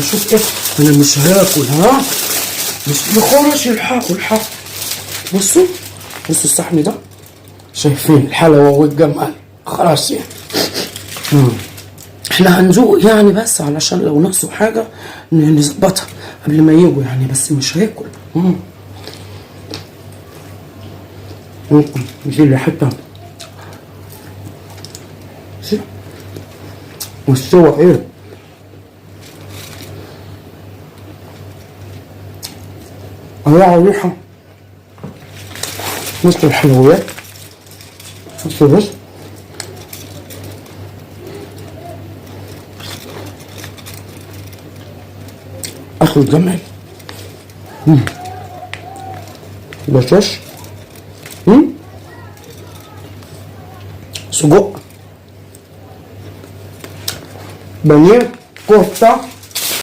شوف ايه، انا مش هاكل، ها مش بخرش الحق والحق. بصوا بصوا الصحن ده، شايفين الحلاوة والجمال، خلاص يعني. احنا هنزوق يعني بس علشان لو نقصوا حاجة نظبطها قبل ما يجوا يعني، بس مش هاكل. دي اللي حتة والسوا ايه، طلعوا ريحة مثل الحلويات. بس اخر جمال. بشاش، سجق، بانيه، كفتة،